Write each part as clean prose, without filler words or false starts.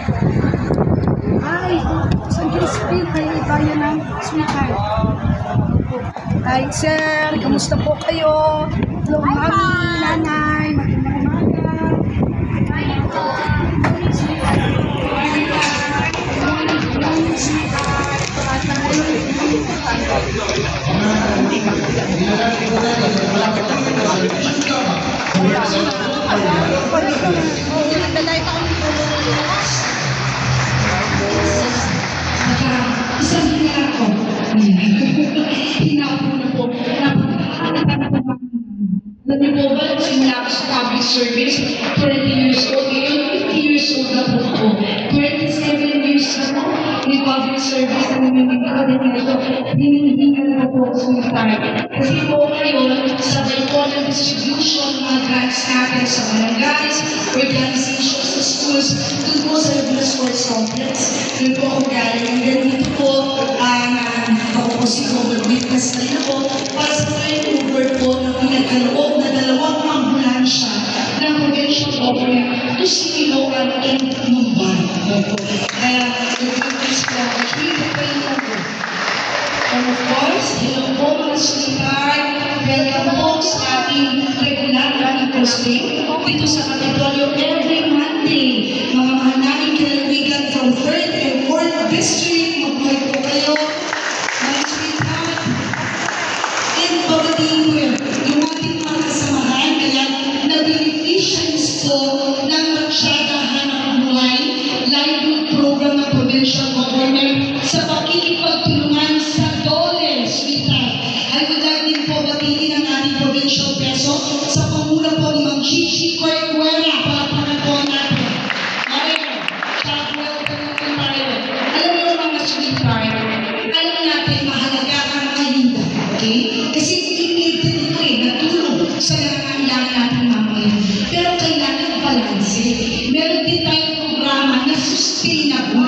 Ay, San Crispin, ay bayan ng Sweetheart. Ay, sir, kamusta po kayo? Hello, mami, nanay, magandang Isang hinako. Hinako na po. Nabi po ba simula sa public service? 20 years old. Ngayon, 50 years old na po ako. 27 years na po ni public service na namimigay ko din ito. Hinihingal na po sa mga. Kasi po ngayon, sabay po ng distribution mga grants natin sa barangays, organizations sa schools, doon po sa Regular Sports Complex. Doon po ako galing. And then dito po, ako po si Global Witness na rin po para sa turnover po na pinagkaloob na 2 ambulansya ng provincial government to Siloan and Mumbai. Kaya, nag-witness po ako. And of course, hello po mga sweetheart. Welcome po sa ating regular na posting dito sa Kapitolyo every Monday. Mga mahal namin kaibigan from 3rd and 4th District, magbuhay po kayo. Mga sweetheart. And pagdating ko yung ating mga kasamahan, kaya na-beneficiaries po ng Ratsyada Hanap Buhay livelihood program ng provincial government sa pakikipagtulungan sa DOLE, sweetheart. I would like din po batiin ang ating provincial peso sa panguna po ni Mang Gigi Corcuera para po natin. Mario, Chapwell, welcome tayo. Alam niyo mga sweetheart, alam natin mahalaga ang ayuda, okay? Kasi inilito ito natulong sa nangangailangan natin mamaya. Pero kailangan balanse. Meron din tayong programa na sustainable.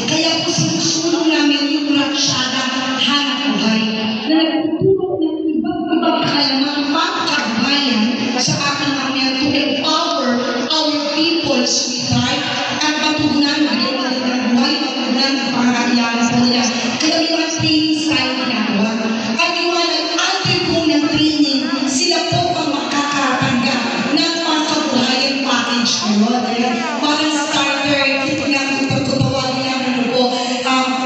Kaya po sinusulong namin yung Ratsyada Hanap Buhay na nagtutulong ng ibang kalamang pangkabayan sa ating mga to empower our people, sweetheart, at matugunan ng magandang buhay, matugunan ng pangangailangan po nila. Kaya may mga trainings tayo ginagawa. At yung mga nag-alter po ng training, sila po ang makakatanggap ng pangkabuhayan package ko. Parang starter, ito nga ang pagkutawagin namin po,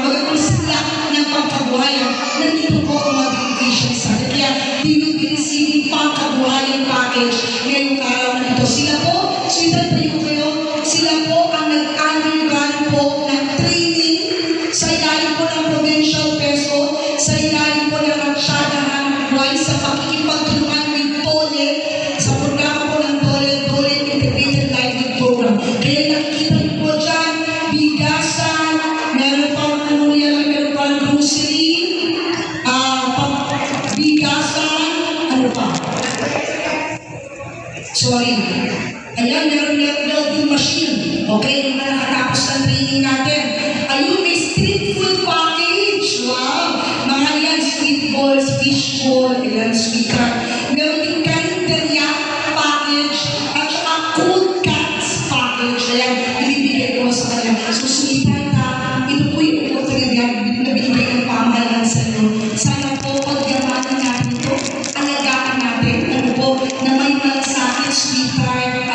magandang sila ng pangkabuhayan. Nandito po ang mga beneficiaries sa atin. Kaya, they will be receiving pangkabuhayan package ngayong araw na ito. Sila po, sweetheart tayo kayo, sila po ang nag-undergone po ng training sa ilalim po ng provincial peso, sa ilalim po ng Ratsyada Hanap Buhay, sa pakikipagtulungan with DOLE, sa programa po ng DOLE Integrated Livelihood Program. Kaya nakikita niyo po dyan, bigasan, meron pang meron pang grocery, bigasan, ano pa? Sorry. Ayan, meron welding machine. Okay, yung mga nakatapos ng training natin. Ayun, may street food package. Wow! Mga yan, sweet balls, fish ball, ayan, sweetheart. Meron din karinderya package at saka cold cuts package. Ayan, ibibigay ko sa kanila. So, sweetheart, ito po yung oportunidad na binigay ng pamahalaan sa inyo. Sana po, paggamanan natin ito, alagaan natin. Ano po, na may malasakit, sweetheart,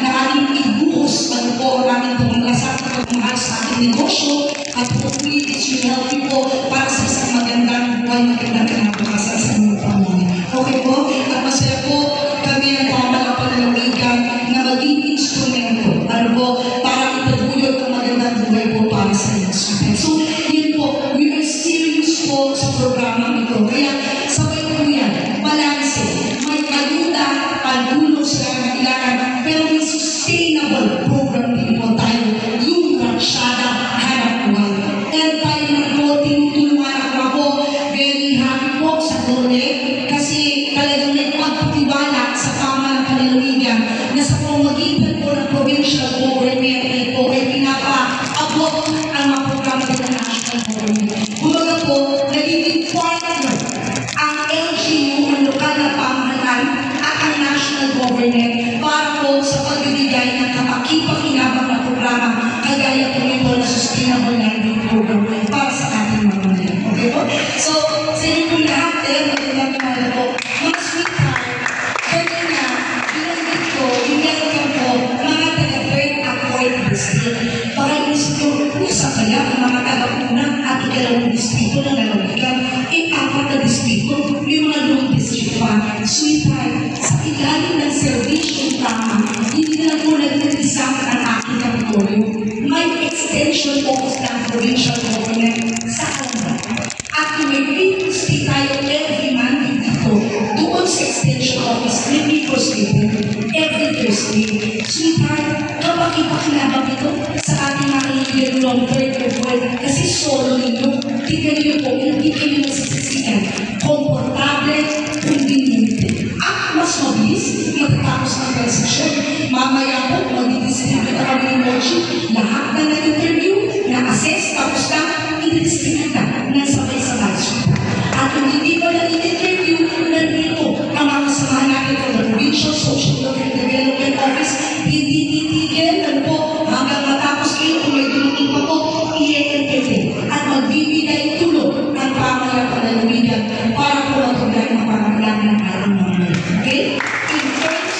na ating ibuhos, ano po, namin po malasakit at mahal sa ating negosyo, at hopefully, it will help you po para sa isang magandang buhay, magandang kinabukasan sa inyong pamilya. Okay po? At masaya po kami ang pamahalang panalamigan na maging instrumento, ano po, para itaguyod ang magandang buhay po para sa inyo. So, yun po, we are serious po sa programa ito. Kaya, sabay po yan, balanse, may ayuda, pagulong sa kailangan, pero may sustainable program din po tayo, yung Ratsyada Hanap Buhay. And tayo na po, tinutulungan ako, very happy po sa DOLE, kasi talagang nagpagpatiwala sa pamahalang panalamigan na sa pamagitan po ng provincial government president. Baka inisip ko, nasa kaya ang mga taga-unang at ikalawang distrito na nalawigan, apat na distrito, may mga long district pa. Sweetheart, sa ilalim ng servisyon tama, hindi na po nag-isa ang aking kapitolyo. May extension office ng provincial government sa Canada. At may people stay tayo every Monday dito. Doon sa extension office, may people stay every Thursday. Sweetheart, kapag-ipakinabang ito sa ating mga kaibigan long-term effort kasi solo ninyo, tignan niyo po, hindi kayo nasisisikan. Komportable, convenient. At mas mabilis, matatapos ng transaction. Mamaya po, mag-distribute na kami ng mochi. Lahat na nag-interview, na-assess, tapos na, i-distribute na ng sabay-sabay. At kung hindi pa na-interview, nandito ang mga kasamahan natin from the Provincial Social Welfare Development Office, hindi titigil, ano po, hanggang matapos kayo, kung may dumating pa po, i-interview. At magbibigay tulong ang pamayagang panalawigan para po matugay ang pangangailangan ng ating mga. Okay? In terms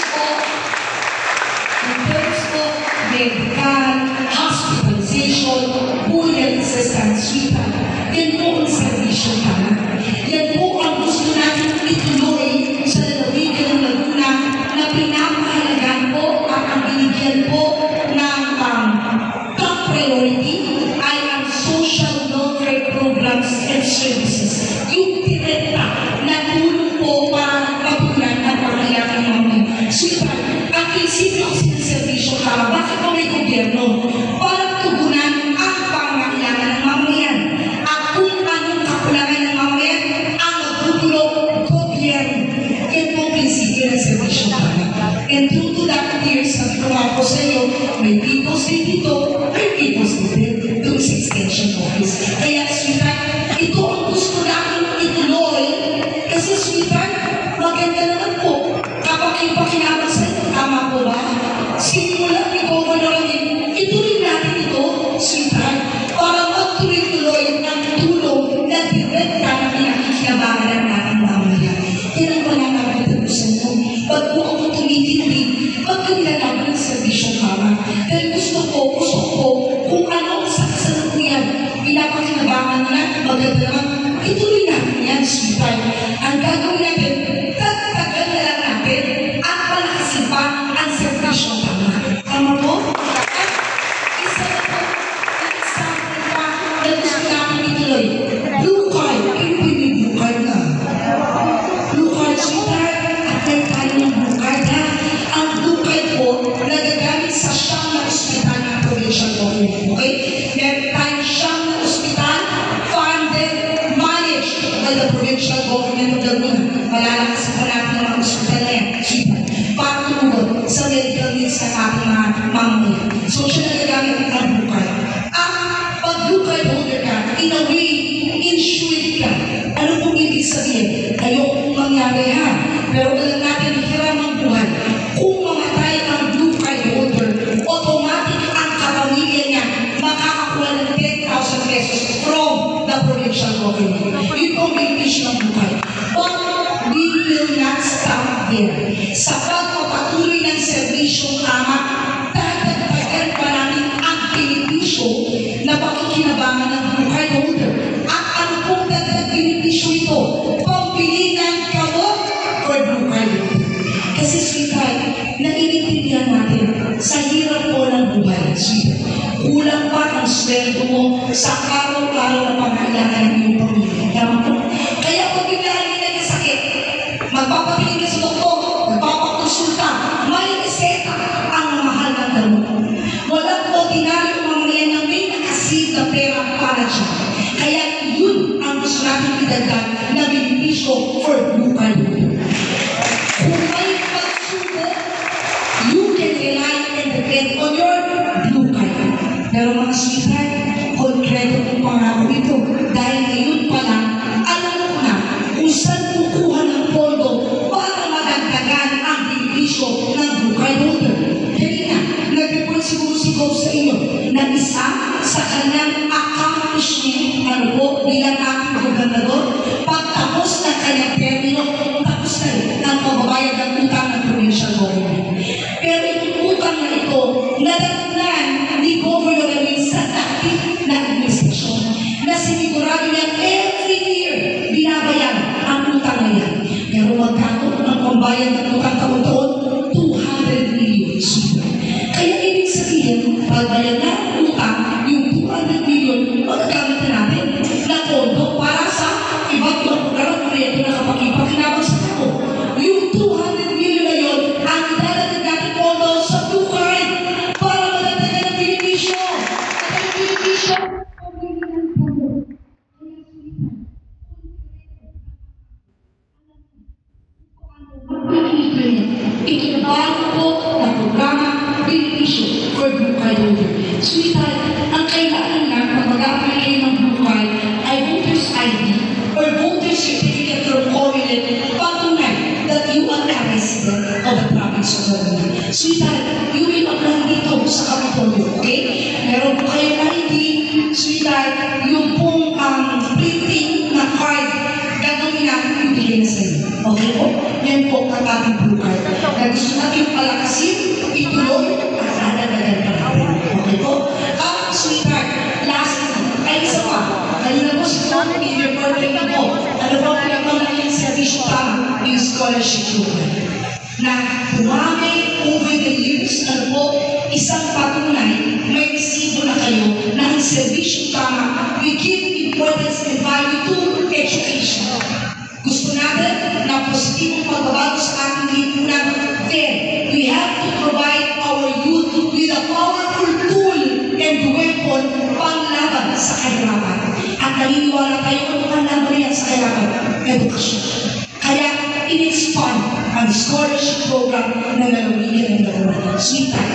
of medical, hospitalization, bullet assistance, sweetheart, yan po ang servisyo tama. Yan po ang gusto natin ituloy sa lalawigan ng Laguna na pinapahalagaan po at ang binigyan po ng top priority ay ang social welfare programs and services. Yung direkta na tulong po para matugunan ang pangailangan ng mga. Sweetheart, ang prinsipyo kasi ng servisyo tama, bakit po may gobyerno? Para tugunan ang pangailangan ng mamamayan. At kung anong kakulangan ng mamamayan, ang magtutulong gobyerno. Yan po ang prinsipyo ng servisyo tama. And true to that, dear, sabi ko nga po sa iyo, may people's day dito, may people's day doon sa extension office. Kaya, sweetheart, ito ang gusto natin ituloy kasi, sweetheart, maganda naman po kapag ipakinabang sa ito. Tama po ba? Simulan ni Governor Amin, ituloy natin ito, sweetheart, para magtuloy-tuloy ang tulong na direkta na pinakikinabangan ng ating mamamayan. Yan ang panangabitan ko sa inyo. Pag po ako tumitindi, magkanilalang ng serbisyong tama. Dahil gusto ko kung ano sa kasalukuyan, pinapakinabangan na maganda naman, ituloy natin yan, sweetheart. Ang gagawin natin, tagtagal na lang natin at palakasin pa ang serbisyong tama. Tama po? At isa na po, ang example pa na gusto natin ituloy. Blue card. Kayo ba may blue card na? Blue card, sweetheart. At may tayo ng blue card, ha? Ang blue card po, nagagamit sa siyang na ospital ng provincial government. Okay? Meron tayong siyang na ospital, funded, managed by the provincial government of Laguna. Malalakas po natin ang mga ospital na yan. Para tumulong sa medical needs ng ating mga mamamayan. So, siya nagagamit ng blue card. Ang pag-blue card holder ka, in a way, insured ka. Ano pong ibig sabihin? Ayoko kung mangyari ha. Pero alam natin, hiram ang buhay. Kung mamatay ang blue card holder, automatic ang kapamilya niya makakakuha ng 10,000 pesos from the provincial government. Yun pong beneficio ng blue card. But we will not stop there. Sa pagpapatuloy ng serbisyong tama, dadagdagan pa natin ang beneficio na pakikinabangan ng blue card holder. At ano pong dagdag beneficio ito? Pambili ng gamot for blue card holder. Kasi, sweetheart, naiintindihan natin sa hirap po ng buhay, sweetheart. Kulang pa ang sweldo mo sa araw-araw na pangailangan ng iyong pamilya. Tama po? Kaya kung biglaan nila kasakit, magpapatingin ka sa doktor, magpapakonsulta, may reseta ang mahal ng gamot. Walang ordinaryong mamamayan na may nakasave na pera para dyan. Kaya yun ang gusto natin idagdag na beneficio for blue card holder. Kung may pagsubok, you can rely and depend on your blue card. Pero mga sweetheart, konkreto kong pangako ito. Dahil ngayon pa lang, alam mo na kung saan kukuha ng pondo para madagdagan ang beneficio ng blue card holder. Kaya na, nag-report siguro si Go sa inyo na isa sa kanyang accomplishment, ano po, bilang ating gobernador, pagtapos ng kanyang termino, tapos na rin ang pagbabayad ng utang ng provincial government. Pero itong utang na ito, nadatnan ni Go pagbayan na utang, yung 200 million, magagamit na natin na pondo para sa iba't ibang programa proyekto na kapag-ipakinabang sa tao. Yung 200 million na yun, ang idadagdag natin pondo sa Blue Card para madagdagan ng benepisyo. At ang benepisyo, ikinabago ko na programa benepisyo for Blue Card holder. Sweetheart, ang kailangan lang na mag-apply kayo ng Blue Card ay voter's ID or voter's certificate from Comelec patunay that you are a resident of the province of Laguna. Sweetheart, you will apply dito sa Kapitolyo, okay? Meron po kayo ID, sweetheart, yung pong printing na card gagawin natin ibigay na sa iyo. Okay po? Yan po ang ating Blue Card. Na gusto natin palakasin, ituloy, at dadagdagan pa natin. Okay po? Sweetheart, lastly, ay isa pa. Kanina po si Tom, i-report rin po. Ano po pinagmamalaking servisyo tama yung scholarship program. Na dumami over the years, ano po, isang patunay, may resibo na kayo na ang servisyo tama, we give importance and value to education. Gusto natin na positibong pagbabago sa ating lipunan, then we have to provide our youth with a powerful tool and weapon panglaban sa kahirapan. At naniniwala tayo kung panglaban yan sa kahirapan, edukasyon. Kaya in-expand ang scholarship program na nalawigin ng Laguna. Sweetheart,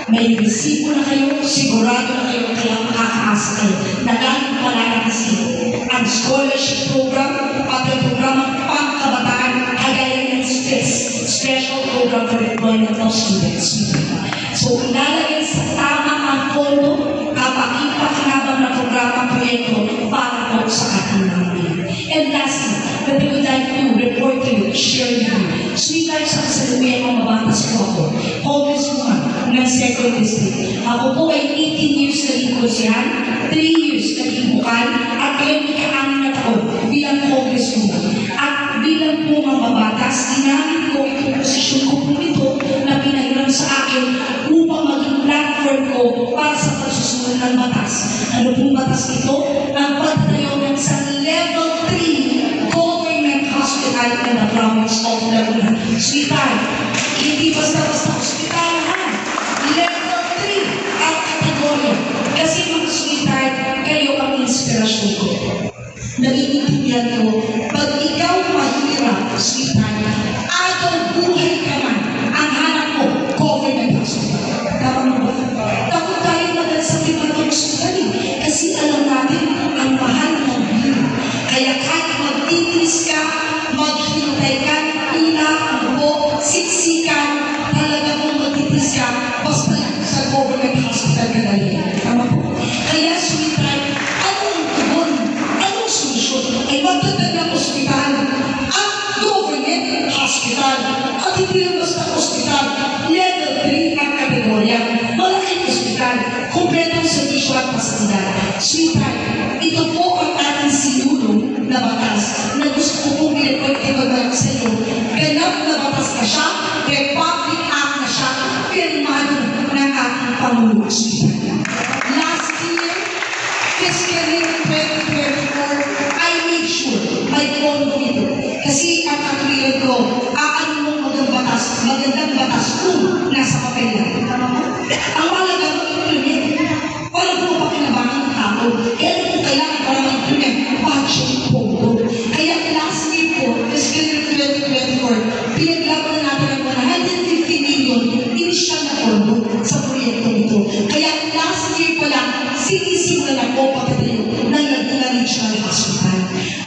may resibo na kayo, sigurado na kayo, kaya makakaasa kayo na laging palalasin ang scholarship program at ang programang pangkabataan kagaya ng special program for employment of students. So, ilalagay sa tama ang pondo kapag ipakinabang na programa proyekto para po sa ating mga pili. And lastly, that I would like to report to you, share with you. Sweetheart, sa kasalukuyan mga mabatas po ako, congresswoman ng 2nd District. Ako po ay 18 years naging konsehan, 3 years naging bukal, at ngayon ika-6 na taon bilang congresswoman. At bilang po mga mabatas, ginamit ko itong posisyon ko po ito na pinahiram sa akin upang maging platform ko para sa pagsusunod ng batas. Ano pong batas ito? Ang pagtayo ng sa level 3 government hospital in the province of Laguna. Sweetheart, hindi basta-basta hospital, ha? Level 3 ang kategorya. Kasi mga sweetheart, kayo ang inspirasyon ko. Naiintindihan ko, pag ikaw mahirap, sweetheart, agaw buhay ka man, ang hanap mo, government hospital. Tama mo ba? Takot tayo magkasakit na itong hospital kasi alam natin ang mahal ng bill. Kaya kahit magtitiis ka, maghintay ka, inaambo, siksikan, talaga mong magtitiis ka, basta sa government hospital ka na rin. Tama po? Kaya sweetheart, anong tugon? Anong solusyon? Ay magdagdag ng hospital at government hospital. At hindi lang basta hospital, level 3 ang kategorya. Malaking hospital, kumpletong servisyo at pasalidad. Sweetheart, ito po ang ating sinulong na batas na gusto ko pong pinagpagkibagay sa iyo. Ganap na batas na siya, Republic Act na siya, pirmado ng ating Pangulo. Last year, fiscal year 2024, I made sure may pondo ito. Kasi ang katulad ko, ano mong magandang batas kung nasa papel lang. Ang malaga mo implement, para po mapakinabangan ng tao. Kaya ano po kailangan para mag-implement? Budget pondo. Kaya last year po, fiscal year 2024, pinaglaban na natin ang 150 million initial na pondo sa proyekto nito. Kaya last year pa lang, sinisimula na po pagkatayo ng Laguna Regional Hospital.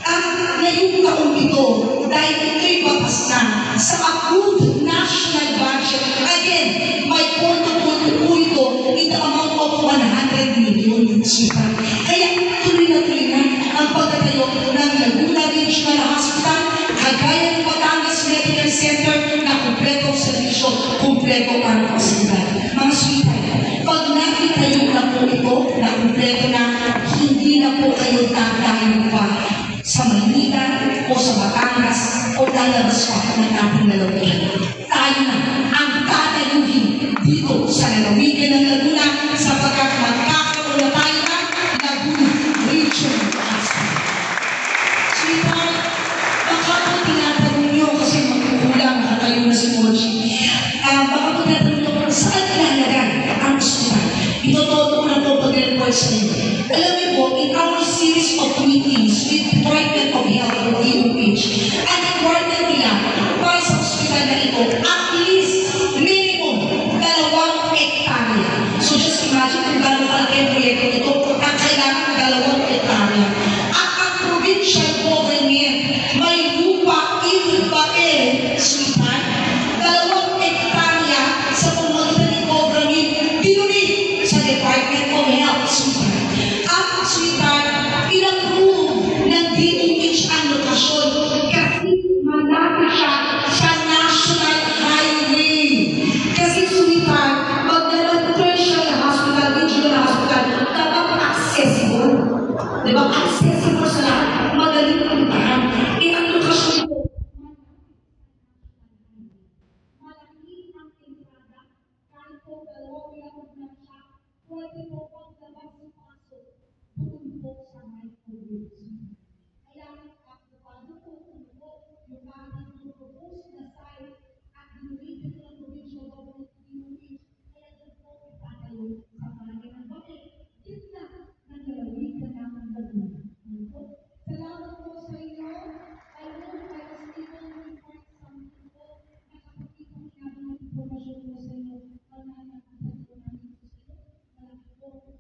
At ngayong taon ito, dahil ito'y batas na sa approved national budget, again, may pondo po ito in the amount of 100 million. Kaya tuloy na ang pagkatayo ng Laguna Regional Hospital, kagaya ng Batangas Medical Center na kumpleto ang servisyo, kumpleto ang pasilidad. Mga sweetheart, pag nakitayo na po ito na kumpleto na, hindi na po kayo tatayo pa sa Manila o sa Batangas o lalabas pa ng ating lalawigan. Tayo na ang tatayuhin dito sa lalawigan ng Laguna, sa Ito ko na po pag-report sa inyo. Alam niyo po, in our series of meetings with Department of Health or DOH, ang requirement nila para sa hospital na ito, at least minimum 2 hektarya. So just imagine kung gano'ng kalaki ang proyekto nito, ang kailangan 2 hektarya. At ang provincial government may lupa in Bae, Sweetheart, 2 hektarya sa pamamagitan ng government dinunit sa Department of Health, Sweetheart. At Sweetheart, in-approve ng DOH ang lokasyon kasi malapit siya sa National Highway. Kasi Sweetheart, magdala-tertiary hospital, regional hospital, dapat accessible. Diba? Accessible sa lahat. Madaling puntahan. Ang lokasyon ito, malaki ang entrada, kahit po 2 kilometers na siya, pwede po pang labas-pasok doon po sa may COVID. Kaya, paano po yung aming propose na site at dinuritin ng provincial government DOH, kaya doon po ipatayo sa barangay ng Bae. Yun na, nangyalawigan na ang Laguna. Salamat po sa inyo. I hope I was able to report something po. Nakapagkita ng informasyon po sa inyo. Malaki po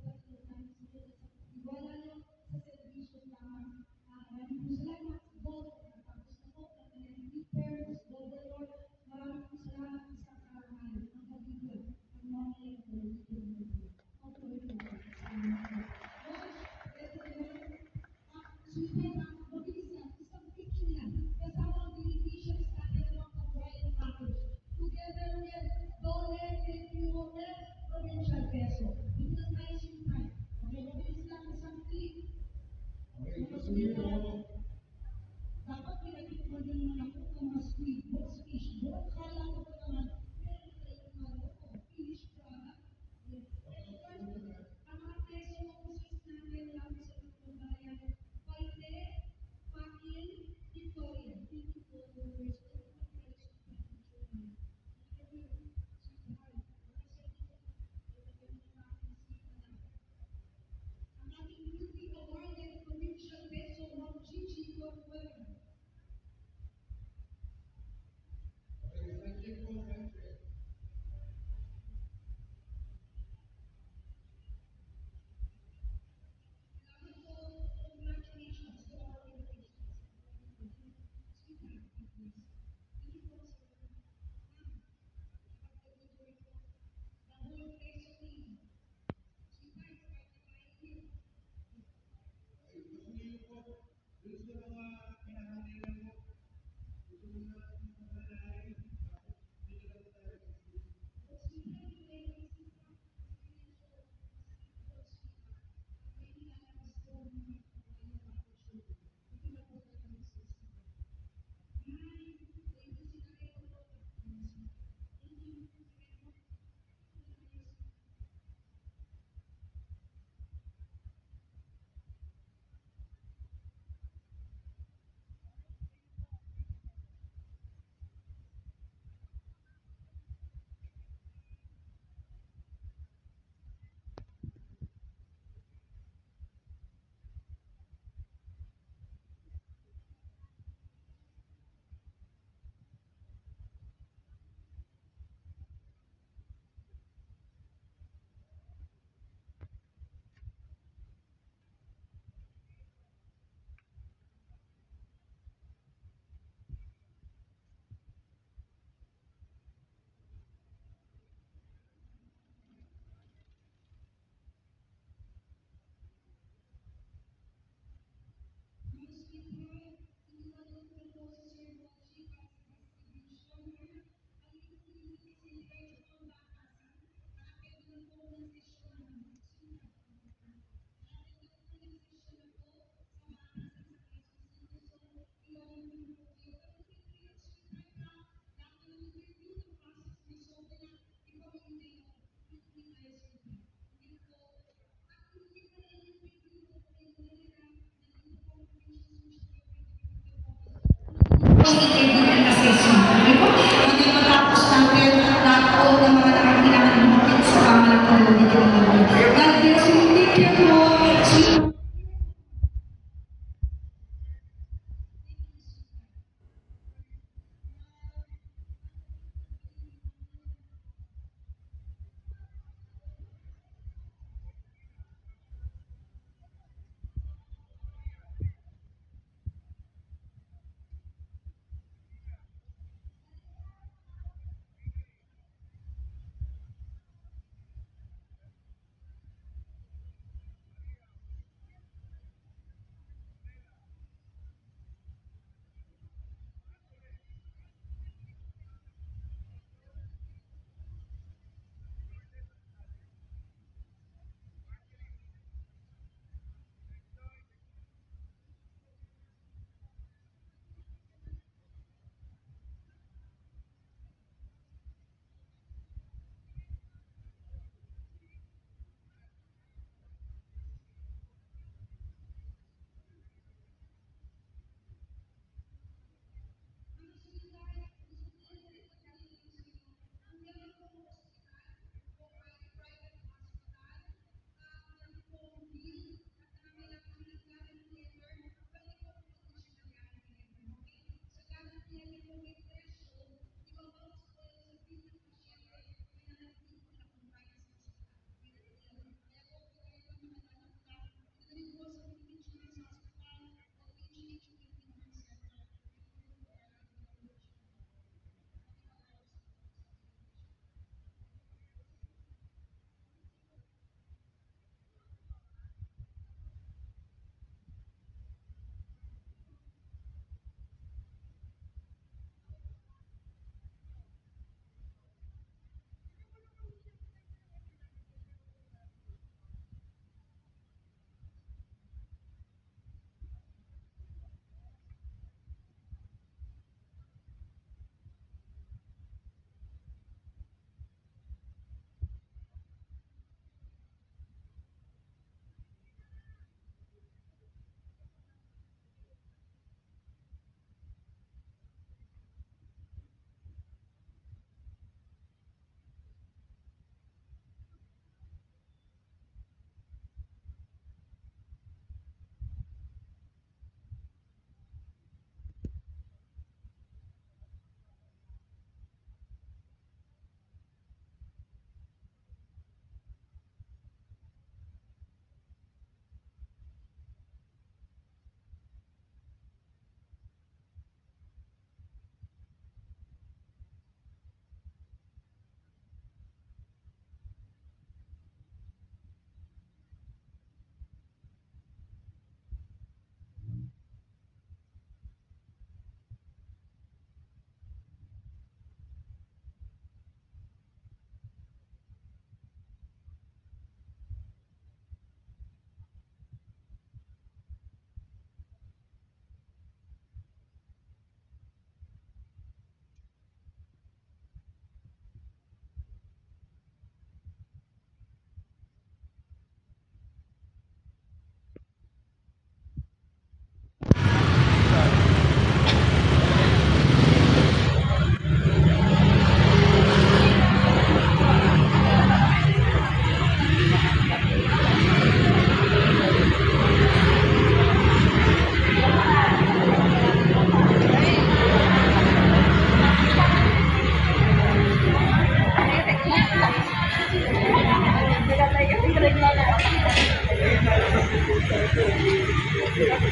Mamaya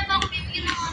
pa ako bibigyan ng